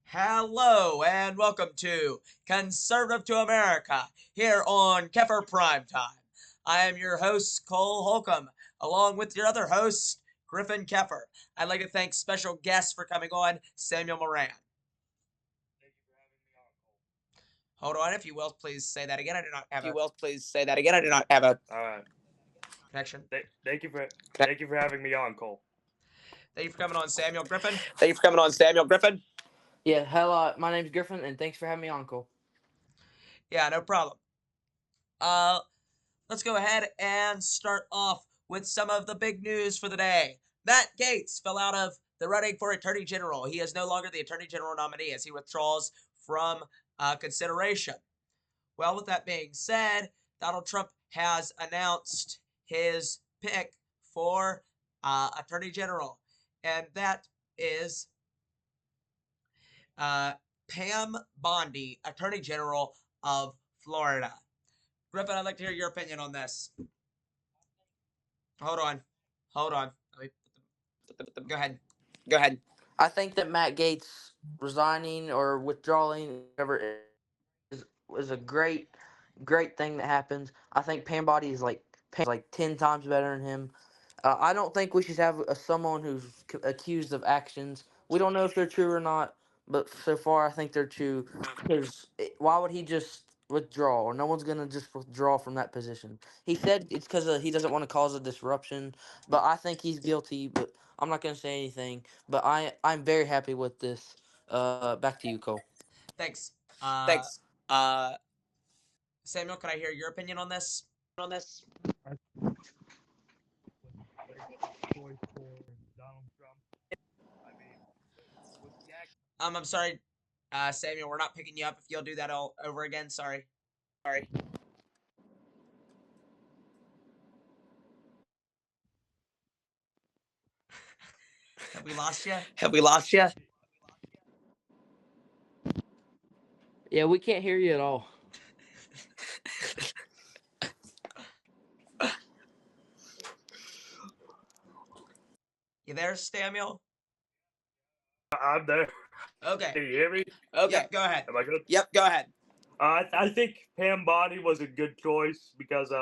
Hello and welcome to Conservative to America here on Keffer PrimeTime. I am your host, Cole Holcomb, along with your other host, Griffin Keffer. I'd like to thank special guests for coming on, Samuel Moran. Hold on, if you will, please say that again. I do not have a connection. Thank you for having me on, Cole. Thank you for coming on, Samuel. Griffin. Yeah, hello. My name's Griffin, and thanks for having me on, Cole. Yeah, no problem. Uh, let's go ahead and start off with some of the big news for the day. Matt Gaetz fell out of the running for Attorney General. He is no longer the Attorney General nominee as he withdraws from consideration. Well, with that being said, Donald Trump has announced his pick for Attorney General, and that is Pam Bondi, Attorney General of Florida. Griffin, I'd like to hear your opinion on this. Hold on. Hold on. Go ahead. I think that Matt Gaetz resigning or withdrawing, whatever, is a great thing that happens. I think Pam Body is like 10 times better than him. I don't think we should have someone who's accused of actions. We don't know if they're true or not, but so far I think they're true. Because why would he just withdraw? Or no one's gonna just withdraw from that position. He said it's because he doesn't want to cause a disruption, but I think he's guilty. But I'm not gonna say anything. But I'm very happy with this. Back to you, Cole. Thanks. Uh, Samuel, can I hear your opinion on this? Choice for Donald Trump. I mean, with the act. I'm sorry, Samuel, we're not picking you up. If you'll do that all over again, sorry. Have we lost you? Yeah, we can't hear you at all. You there, Samuel? I'm there. Okay. Can you hear me? Yep, go ahead. Am I good? I think Pam Bondi was a good choice because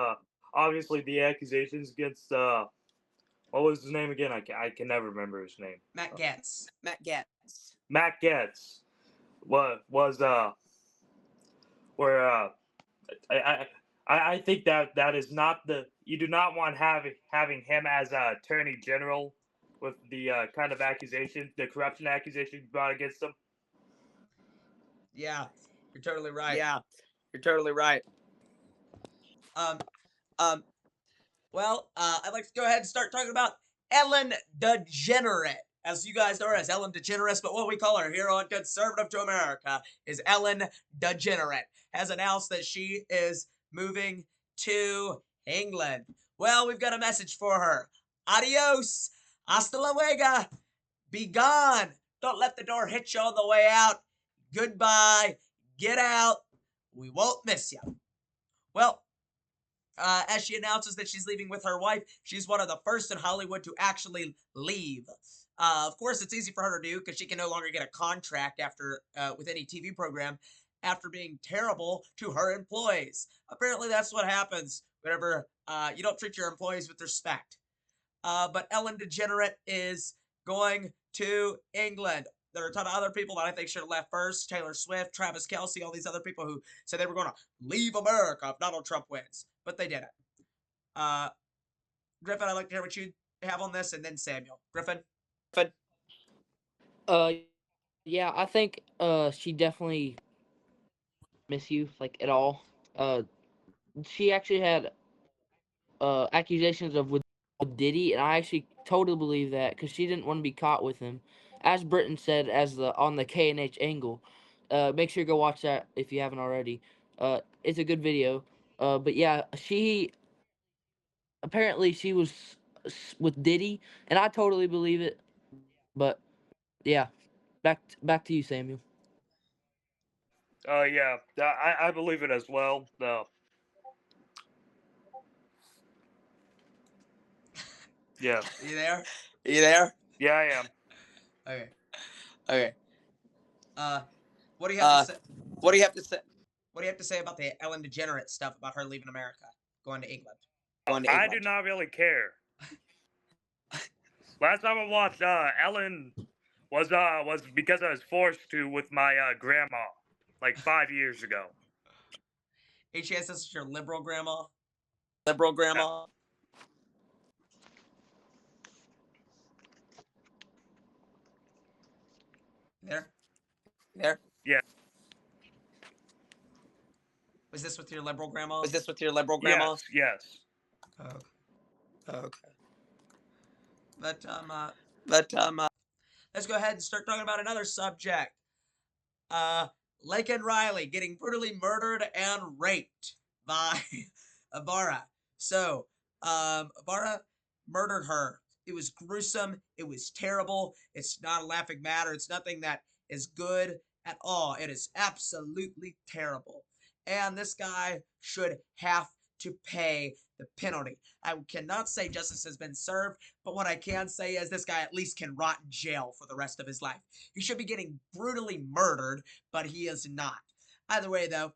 obviously the accusations against what was his name again? I can never remember his name. Matt Gaetz. Matt Getz was where I, I think that is not the you do not want having him as attorney general with the kind of accusation, the corruption accusation brought against him. Yeah, you're totally right. Um, well, I'd like to go ahead and start talking about Ellen DeGenerate. As you guys know her as Ellen DeGeneres, but what we call her here on Conservative to America is Ellen DeGenerate, has announced that she is moving to England. Well, we've got a message for her. Adios, hasta luego, be gone. Don't let the door hit you on the way out. Goodbye, get out. We won't miss you. Well, as she announces that she's leaving with her wife. She's one of the first in Hollywood to actually leave. Of course, it's easy for her to do because she can no longer get a contract after with any TV program after being terrible to her employees. Apparently, that's what happens whenever you don't treat your employees with respect. But Ellen DeGenerate is going to England. There are a ton of other people that I think should have left first. Taylor Swift, Travis Kelce, all these other people who said they were going to leave America if Donald Trump wins. But they didn't. Uh, Griffin, I'd like to hear what you have on this, and then Samuel. Griffin? Yeah, I think she definitely miss you like at all. Uh, she actually had accusations of with Diddy, and I actually totally believe that because she didn't want to be caught with him. As Britton said, as the on the K&H angle, make sure you go watch that if you haven't already. It's a good video. But yeah, she apparently she was with Diddy, and I totally believe it. But yeah, back to you, Samuel. Yeah, I believe it as well. Yeah, Are you there? yeah, I am. Okay. Uh, what do you have to say? What do you have to say? What do you have to say about the Ellen DeGenerate stuff about her leaving America, going to England? I do not really care. Last time I watched Ellen was because I was forced to with my grandma, like 5 years ago. Any chance this is your liberal grandma? Liberal grandma. There. There. Yeah. Was this with your liberal grandma? Was this with your liberal grandma? Yes. Okay. Okay. But But let's go ahead and start talking about another subject. Laken Riley getting brutally murdered and raped by Ibarra. So, Ibarra murdered her. It was gruesome. It was terrible. It's not a laughing matter. It's nothing that is good at all. It is absolutely terrible. And this guy should have to pay the penalty. I cannot say justice has been served, but what I can say is this guy at least can rot in jail for the rest of his life. He should be getting brutally murdered, but he is not. Either way, though,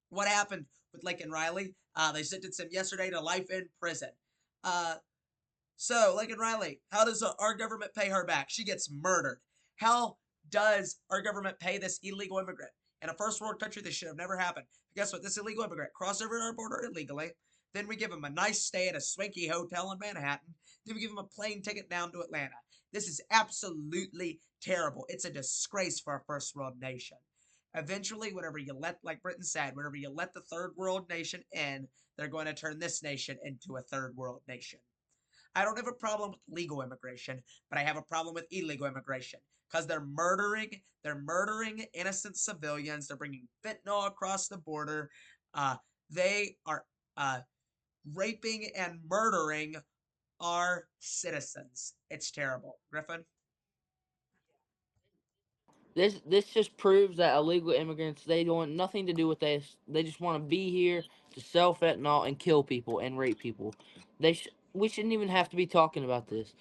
what happened with Laken Riley? They sentenced him yesterday to life in prison. So, Laken Riley, how does our government pay her back? She gets murdered. How does our government pay this illegal immigrant? In a first world country, this should have never happened. But guess what? This illegal immigrant crossed over our border illegally. Then we give him a nice stay at a swanky hotel in Manhattan. Then we give him a plane ticket down to Atlanta. This is absolutely terrible. It's a disgrace for a first world nation. Eventually, whenever you let, like Britain said, whenever you let the third world nation in, they're going to turn this nation into a third world nation. I don't have a problem with legal immigration, but I have a problem with illegal immigration because they're murdering innocent civilians. They're bringing fentanyl across the border. They are raping and murdering our citizens. It's terrible. Griffin? This just proves that illegal immigrants, they want nothing to do with this. They just want to be here to sell fentanyl and kill people and rape people. We shouldn't even have to be talking about this.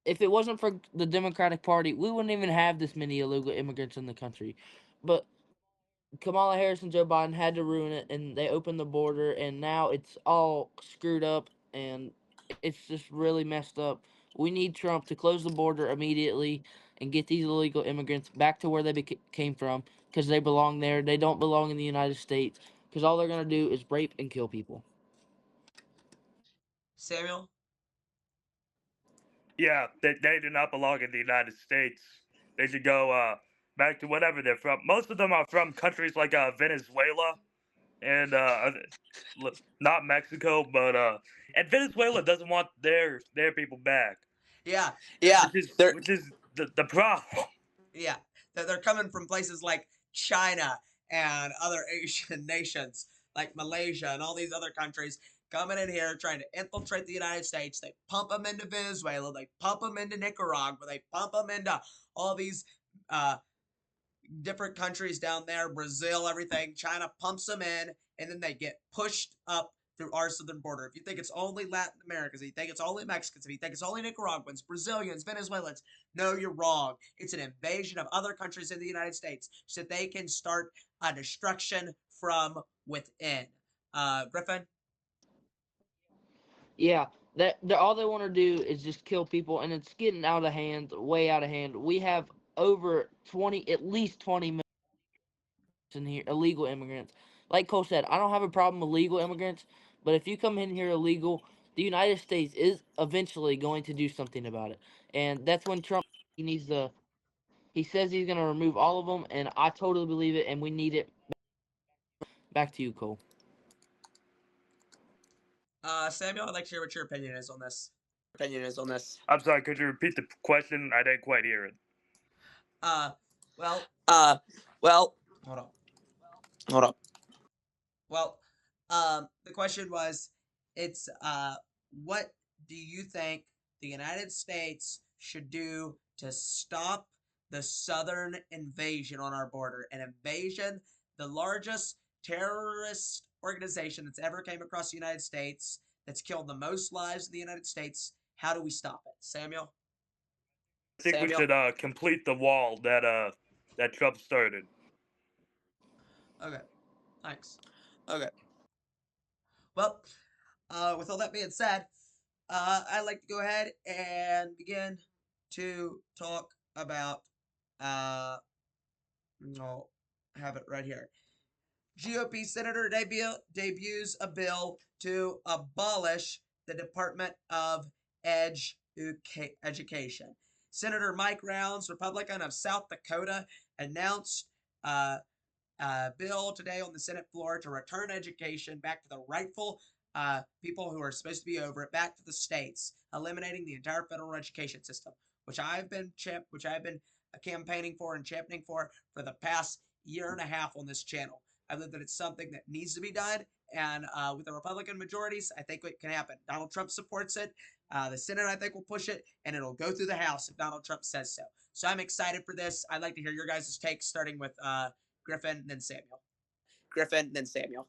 If it wasn't for the Democratic Party, we wouldn't even have this many illegal immigrants in the country. But Kamala Harris and Joe Biden had to ruin it, and they opened the border, and now it's all screwed up, and it's just really messed up. We need Trump to close the border immediately and get these illegal immigrants back to where they came from, because they belong there. They don't belong in the United States, because all they're going to do is rape and kill people. Samuel? Yeah, they do not belong in the United States. They should go back to whatever they're from. Most of them are from countries like Venezuela and not Mexico, but and Venezuela doesn't want their people back. Yeah. Yeah. Which is the problem. Yeah. They're coming from places like China and other Asian nations like Malaysia and all these other countries coming in here trying to infiltrate the United States. They pump them into Venezuela. They pump them into Nicaragua. They pump them into all these uh, different countries down there, Brazil, everything. China pumps them in, and then they get pushed up through our southern border. If you think it's only Latin Americans, if you think it's only Mexicans, if you think it's only Nicaraguans, Brazilians, Venezuelans, no, you're wrong. It's an invasion of other countries in the United States so that they can start a destruction from within. Griffin? Yeah, that all they want to do is just kill people, and it's getting out of hand, way out of hand. We have over 20, at least 20 million in here, illegal immigrants. Like Cole said, I don't have a problem with legal immigrants, but if you come in here illegal, the United States is eventually going to do something about it, and that's when Trump he needs to. He says he's going to remove all of them, and I totally believe it, and we need it. Back to you, Cole. Samuel, I'd like to hear what your opinion is on this. I'm sorry, could you repeat the question? I didn't quite hear it. Well, Well, hold on. hold on. Well, the question was, it's what do you think the United States should do to stop the southern invasion on our border? An invasion, the largest terrorist organization that's ever came across the United States, that's killed the most lives in the United States. How do we stop it? Samuel? I think we should complete the wall that that Trump started. Okay, thanks. Okay. Well, with all that being said, I'd like to go ahead and begin to talk about. I'll have it right here. GOP senator debuts a bill to abolish the Department of Education. Senator Mike Rounds, Republican of South Dakota, announced uh, bill today on the Senate floor to return education back to the rightful people who are supposed to be over it, back to the states, eliminating the entire federal education system, which I've been campaigning for and championing for the past year and a half on this channel. I believe that it's something that needs to be done, and with the Republican majorities, I think it can happen. Donald Trump supports it. The Senate, I think, will push it, and it'll go through the House if Donald Trump says so. So I'm excited for this. I'd like to hear your guys' takes, starting with Griffin, and then Samuel. Griffin, then Samuel.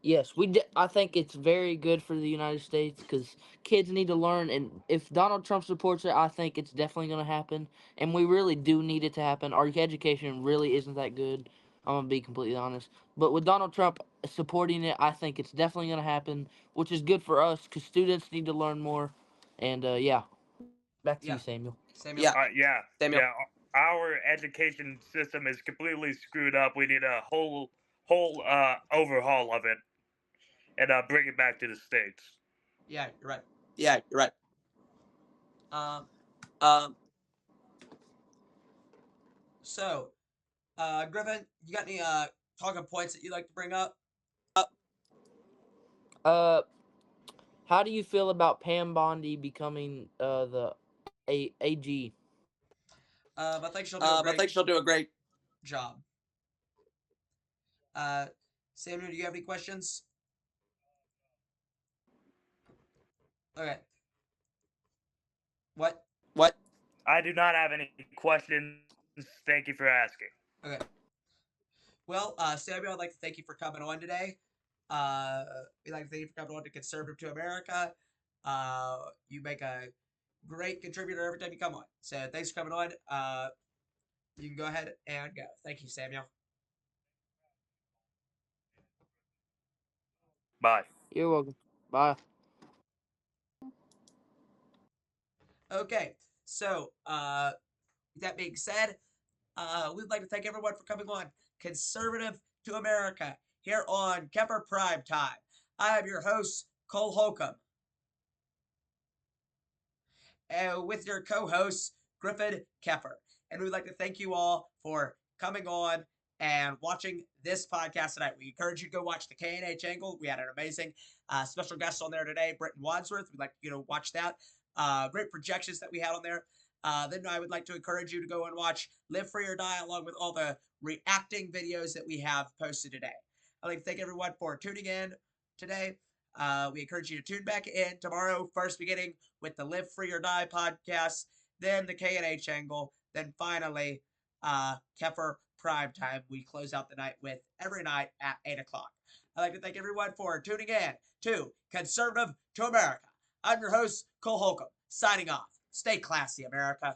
Yes, I think it's very good for the United States because kids need to learn, and if Donald Trump supports it, I think it's definitely going to happen, and we really do need it to happen. Our education really isn't that good. I'm gonna be completely honest, but with Donald Trump supporting it, I think it's definitely going to happen, which is good for us because students need to learn more. And yeah, back to you, Yeah, Samuel. Samuel. Yeah. Yeah, Samuel. yeah. Our education system is completely screwed up. We need a whole overhaul of it and bring it back to the states. Yeah, you're right. Yeah, you're right. Um, Um, so, Griffin, you got any talking points that you'd like to bring up? Uh, how do you feel about Pam Bondi becoming the AG? I think she'll do a I great think she'll do a great. job. Uh, Samuel, do you have any questions? Okay. What? What? I do not have any questions. Thank you for asking. Okay. Well, Samuel, I'd like to thank you for coming on today. We'd like to thank you for coming on to Conservative to America. You make a great contributor every time you come on. So thanks for coming on. You can go ahead and go. Thank you, Samuel. Bye. You're welcome. Bye. Okay. So, with that being said, we'd like to thank everyone for coming on Conservative to America here on Keffer PrimeTime. I am your host, Cole Holcomb, with your co-host, Griffin Keffer. And we'd like to thank you all for coming on and watching this podcast tonight. We encourage you to go watch the K&H Angle. We had an amazing special guest on there today, Britton Wadsworth. We'd like you to watch that. Great projections that we had on there. Then I would like to encourage you to go and watch Live Free or Die, along with all the reacting videos that we have posted today. I'd like to thank everyone for tuning in today. We encourage you to tune back in tomorrow, first beginning with the Live Free or Die podcast, then the K&H Angle, then finally Keffer PrimeTime. We close out the night with every night at 8 o'clock. I'd like to thank everyone for tuning in to Conservative to America. I'm your host, Cole Holcomb, signing off. Stay classy, America.